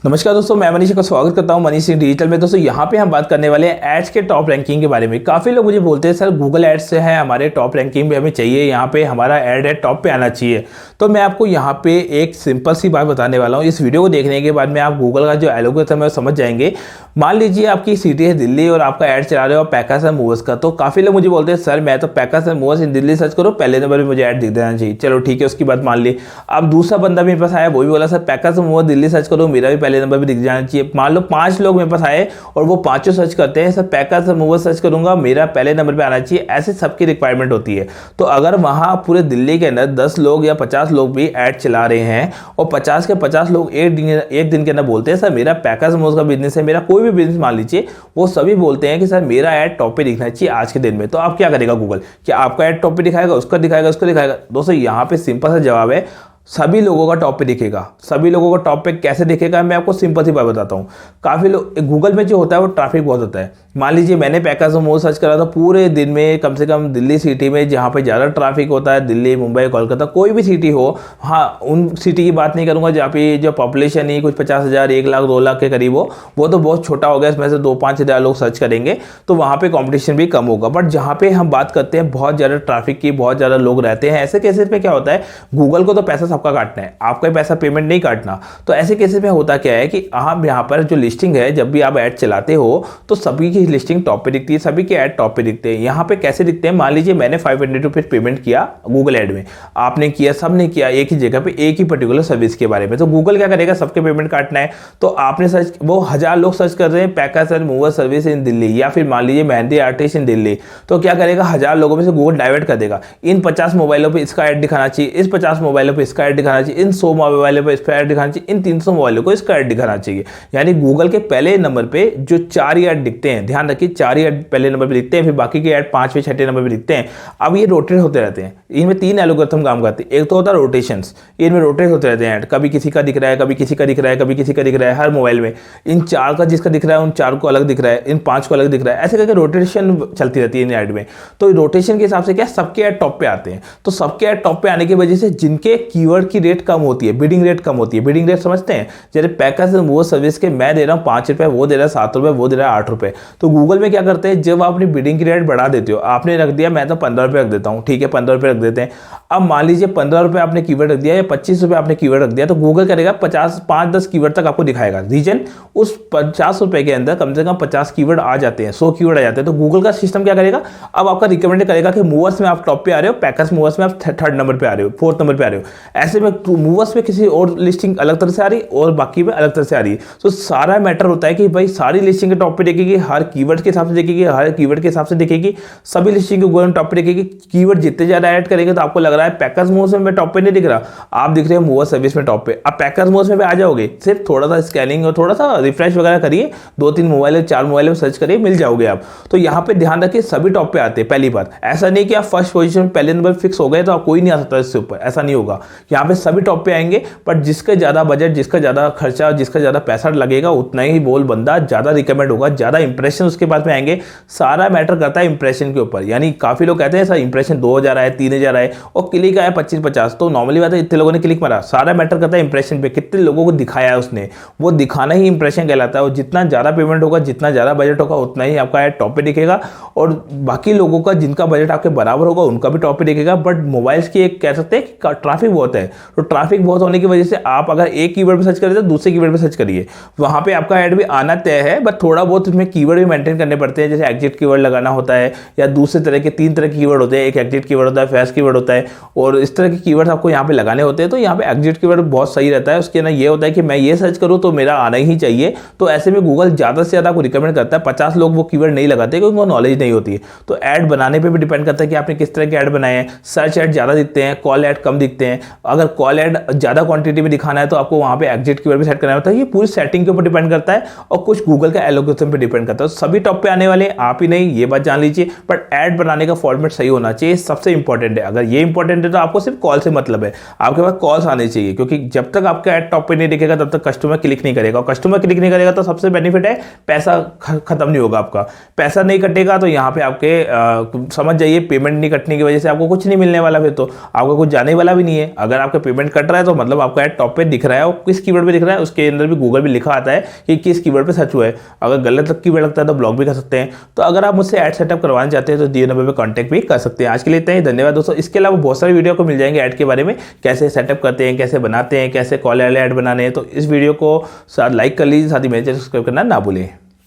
नमस्कार दोस्तों, मैं मनीष का स्वागत करता हूं मनीष सिंह डिजिटल में। दोस्तों यहाँ पे हम बात करने वाले हैं एड्स के टॉप रैंकिंग के बारे में। काफ़ी लोग मुझे बोलते हैं सर गूगल एड्स से है हमारे टॉप रैंकिंग में, हमें चाहिए यहाँ पे हमारा एड है टॉप पे आना चाहिए। तो मैं आपको यहाँ पे एक सिंपल सी बात बताने वाला हूँ। इस वीडियो को देखने के बाद में आप गूगल का जो एल्गोरिथम है वो समझ जाएंगे। मान लीजिए आपकी सिटी है दिल्ली और आपका ऐड चला रहे हो पैकर्स एंड मूवर्स का। तो काफ़ी लोग मुझे बोलते हैं सर मैं तो packers and movers in Delhi search करो, पहले नंबर पे मुझे ऐड दिख देना चाहिए। चलो ठीक है, उसकी बात मान ली। अब दूसरा बंदा मेरे पास आया, वो भी बोला sir packers and movers Delhi search करो, मेरा भी पहले नंबर पे दिख जाना चाहिए। मान लो 5 लोग मेरे पास आए और वो पांचों सर्च करते हैं sir packers and movers search करूंगा, मेरा पहले नंबर पे आना चाहिए। ऐसे सबकी रिक्वायरमेंट होती है। तो अगर वहां पूरे दिल्ली के अंदर 10 लोग या 50 लोग भी ऐड चला रहे हैं और 50 के 50 लोग एक दिन के अंदर बोलते हैं सर मेरा पैकर्स मूवर्स का बिजनेस है, मेरा कोई भी बिजनेस मान लीजिए, वो सभी बोलते हैं कि सर मेरा ऐड टॉप पे दिखना चाहिए आज के दिन में। तो आप क्या करेगा गूगल? क्या आपका ऐड टॉप पे दिखाएगा, उसका दिखाएगा, उसको दिखाएगा? दोस्तों यहाँ पे सिंपल सा जवाब है, सभी लोगों का टॉप पे दिखेगा। सभी लोगों का टॉप पे कैसे दिखेगा, मैं आपको सिंपल सी बात बताता हूँ। काफ़ी लोग गूगल में जो होता है वो ट्रैफिक बहुत होता है। मान लीजिए मैंने पैकर्स एंड मूवर्स सर्च करा था, पूरे दिन में कम से कम दिल्ली सिटी में जहाँ पे ज़्यादा ट्रैफिक होता है, दिल्ली, मुंबई, कोलकाता, कोई भी सिटी हो, हाँ उन सिटी की बात नहीं करूँगा जहाँ पे जो पॉपुलेशन ही कुछ 50,000, 1 लाख, 2 लाख के करीब हो, वो तो बहुत छोटा हो गया, इसमें से 2-5 हज़ार लोग सर्च करेंगे तो वहाँ पे कॉम्पिटिशन भी कम होगा। बट जहाँ पे हम बात करते हैं बहुत ज़्यादा ट्रैफिक की, बहुत ज़्यादा लोग रहते हैं, ऐसे केसेस में क्या होता है, गूगल को तो पैसा सबका काटना है, आपका पैसा पेमेंट नहीं काटना। तो ऐसे केसेस में होता क्या है कि आप यहाँ पर जो लिस्टिंग है, जब भी आप ऐड चलाते हो तो सभी की लिस्टिंग टॉप पे दिखती है, सभी के ऐड टॉप पे दिखते हैं। यहाँ पे कैसे दिखते हैं, मान लीजिए मैंने 500 रुपीज पेमेंट किया गूगल ऐड में, आपने किया, सबने किया एक ही जगह पे एक ही पर्टिकुलर सर्विस के बारे में। तो गूगल क्या करेगा, सबके पेमेंट काटना है। तो आपने सर्च, वो 1000 लोग सर्च कर रहे हैं packers and mover service in Delhi, या फिर मान लीजिए मेहंदी आर्टिस्ट इन दिल्ली, तो क्या करेगा, 1000 लोगों में से गूगल डाइवर्ट कर देगा। इन 50 मोबाइलों पर इसका ऐड दिखाना चाहिए, इस 50 मोबाइलों पर इसका ऐड दिखाना चाहिए, इन 100 मोबाइलों पर इसका ऐड दिखाना चाहिए, इन 300 मोबाइलों को इसका ऐड दिखाना चाहिए। यानी गूगल के पहले नंबर पे जो 4 ही ऐड दिखते हैं, ध्यान रखिए 4 ही ऐड पहले नंबर पे दिखते हैं, फिर बाकी के ऐड 5वें 6ठे नंबर पे दिखते हैं। अब ये रोटेट होते रहते हैं, इनमें 3 एल्गोरिथम काम करते हैं। एक तो होता है रोटेशंस, इनमें रोटेट होते रहते हैं ऐड, कभी किसी का दिख रहा है, कभी किसी का दिख रहा है, कभी किसी का दिख रहा है, हर मोबाइल में इन 4 का जिसका दिख रहा है उन 4 को अलग दिख रहा है, इन 5 को अलग दिख रहा है, ऐसे करके रोटेशन चलती रहती है इन ऐड में। तो रोटेशन के हिसाब से क्या सबके ऐड टॉप पे आते हैं। तो सबके ऐड टॉप पे आने की वजह से जिनके कीवर्ड की रेट कम होती है, बिडिंग रेट कम होती है, बिडिंग रेट समझते हैं, जैसे पैकर्स एंड मूवर्स सर्विस के मैं दे रहा हूँ 5 रुपए, वो दे रहा है 7 रुपए, वो दे रहा है 8 रुपए। तो गूगल में क्या करते हैं, जब आप अपनी बिडिंग की रेट बढ़ा देते हो, आपने रख दिया मैं तो 15 रुपए रख देता हूँ, ठीक है 15 रुपए रख देते हैं। अब मान लीजिए 15 रुपए आपने कीवर्ड रख दिया या 25 रुपए आपने कीवर्ड रख दिया, तो गूगल करेगा 5-10 कीवर्ड तक आपको दिखाएगा। रीजन उस 50 रुपए के अंदर कम से कम 50 कीवर्ड आ जाते हैं, 100 कीवर्ड आ जाते हैं। तो गूगल का सिस्टम क्या करेगा, अब आपका रिकमेंड करेगा कि मूवर्स में आप टॉप पे आ रहे हो, पैकर्स मूवर्स में आप 3rd नंबर पे आ रहे हो, 4th नंबर पे आ रहे हो। ऐसे में मूवर्स में किसी और लिस्टिंग अलग तरह से आ रही और बाकी में अलग तरह से आ रही है। तो सारा मैटर होता है कि भाई सारी लिस्टिंग के टॉप पे देखेगी, हर कीवर्ड के हिसाब से देखेगी, हर कीवर्ड के हिसाब से देखेगी, सभी लिस्टिंग के गूगल टॉप पे देखेगी। कीवर्ड जितने ज्यादा ऐड करेंगे तो आपको लग रहा है पैकर्स मूवर्स में टॉप पे नहीं दिख रहा, आप दिख रहे हैं मूवर सर्विस में टॉप पे। अब पैकर्स मूवर्स में भी आ जाओगे, सिर्फ थोड़ा सा स्कैनिंग और थोड़ा सा रिफ्रेश वगैरह करिए, 2-3 मोबाइल 4 मोबाइल में सर्च करिए, मिल जाओगे आप। तो यहाँ पे ध्यान रखिए सभी टॉप पे आते हैं। पहली बात ऐसा नहीं कि आप फर्स्ट पोजीशन पहले नंबर फिक्स हो गए तो आप कोई नहीं आ सकता इससे ऊपर, ऐसा नहीं होगा। यहाँ पे सभी टॉप पे आएंगे, बट जिसका ज्यादा बजट, जिसका ज्यादा खर्चा, जिसका ज्यादा पैसा लगेगा उतना ही बोल बंदा ज्यादा रिकमेंड होगा, ज्यादा इंप्रेशन उसके बाद में आएंगे। सारा मैटर करता है इंप्रेशन के ऊपर। यानी काफी लोग कहते हैं सर इंप्रेशन 2000 आए, 3000 आए और क्लिक आया 25-50, तो नॉर्मली बात है इतने लोगों ने क्लिक मारा। सारा मैटर करता है इंप्रेशन पे, कितने लोगों को दिखाया है उसने, वो दिखाना ही इंप्रेशन कहलाता है। और जितना ज्यादा पेमेंट होगा, जितना ज्यादा बजट होगा, उतना ही आपका ऐड टॉप पे दिखेगा। और बाकी लोगों का जिनका बजट आपके बराबर होगा उनका भी टॉप पे दिखेगा। बट मोबाइल्स की एक कह सकते हैं कि ट्रैफिक बहुत है, तो ट्रैफिक बहुत होने की वजह से आप अगर एक कीवर्ड पे सर्च करिए तो दूसरे कीवर्ड पे सर्च करिए, वहां पे आपका ऐड भी आना तय है। बट थोड़ा बहुत उसमें कीवर्ड भी मेंटेन करने पड़ते हैं, जैसे एग्जिट कीवर्ड लगाना होता है, या दूसरे तरह के 3 तरह के कीवर्ड होते हैं, एक एग्जिट कीवर्ड होता है, फैस्ट कीवर्ड होता है, और इस तरह के कीवर्ड आपको यहाँ पे लगाने होते हैं। तो यहाँ पे एग्जिट कीवर्ड बहुत सही रहता है। उसके ना ये होता है कि मैं ये सर्च करूँ तो मेरा आना ही चाहिए। तो ऐसे में गूगल ज्यादा से ज्यादा आपको रिकमेंड करता है। 50 लोग वो कीवर्ड नहीं लगाते क्योंकि उनको नॉलेज नहीं होती है। तो ऐड बनाने पर भी डिपेंड करता है कि आपने किस तरह के ऐड बनाए हैं। सर्च ऐड ज्यादा दिखते हैं, कॉल ऐड कम दिखते हैं। अगर कॉल ऐड ज्यादा क्वांटिटी में दिखाना है तो आपको वहां पे एग्जिट कीवर्ड भी सेट करना होता है। ये पूरी सेटिंग के ऊपर डिपेंड करता है और कुछ गूगल का एल्गोरिथम पे डिपेंड करता है। सभी टॉप पे आने वाले आप ही नहीं, ये बात जान लीजिए। बट ऐड बनाने का फॉर्मेट सही होना चाहिए, सबसे इंपॉर्टेंट है। अगर ये इंपॉर्टेंट है तो आपको सिर्फ कॉल से मतलब है, आपके पास कॉल्स आने चाहिए, क्योंकि जब तक आपका ऐड टॉप पे नहीं दिखेगा तब तक कस्टमर क्लिक नहीं करेगा। और कस्टमर क्लिक नहीं करेगा तो सबसे बेनिफिट है पैसा खत्म नहीं होगा, आपका पैसा नहीं कटेगा। तो यहाँ पे आपके समझ जाइए पेमेंट नहीं कटने की वजह से आपको कुछ नहीं मिलने वाला, फिर तो आपको कुछ जाने वाला भी नहीं है। अगर अगर आपका पेमेंट कट रहा है तो मतलब आपका ऐड टॉप पे दिख रहा है और किस कीवर्ड पे दिख रहा है उसके अंदर भी गूगल भी लिखा आता है कि किस कीवर्ड पे सर्च हुआ है। अगर गलत कीवर्ड लगता है तो ब्लॉक भी कर सकते हैं। तो अगर आप मुझसे ऐड सेटअप करवाना चाहते हैं तो दिए नंबर पे कांटेक्ट भी कर सकते हैं। आज के लिए इतना ही, धन्यवाद दोस्तों। इसके अलावा बहुत सारी वीडियो को मिल जाएंगे ऐड के बारे में, कैसे सेटअप करते हैं, कैसे बनाते हैं, कैसे कॉल वाले ऐड बनाने हैं। तो इस वीडियो को साथ लाइक कर लीजिए, साथ ही मेरे चैनल सब्सक्राइब करना ना भूलें।